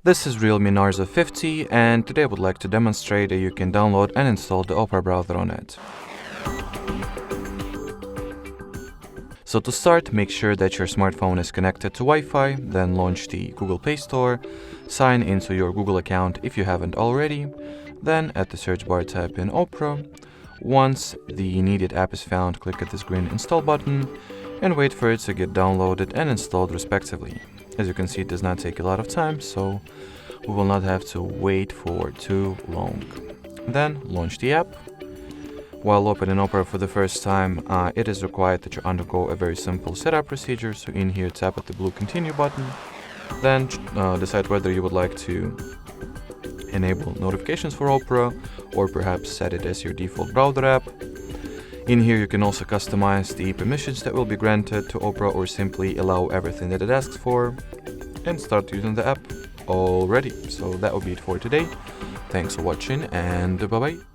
This is Realme Narzo 50, and today I would like to demonstrate that you can download and install the Opera browser on it. So to start, make sure that your smartphone is connected to Wi-Fi, then launch the Google Play Store, sign into your Google account if you haven't already, then at the search bar type in Opera. Once the needed app is found, click at this green install button and wait for it to get downloaded and installed respectively. As you can see, it does not take a lot of time, so we will not have to wait for too long. Then launch the app. While opening Opera for the first time, it is required that you undergo a very simple setup procedure. So in here, tap at the blue continue button, then decide whether you would like to enable notifications for Opera or perhaps set it as your default browser app. In here, you can also customize the permissions that will be granted to Opera or simply allow everything that it asks for and start using the app already. So that will be it for today. Thanks for watching and bye-bye.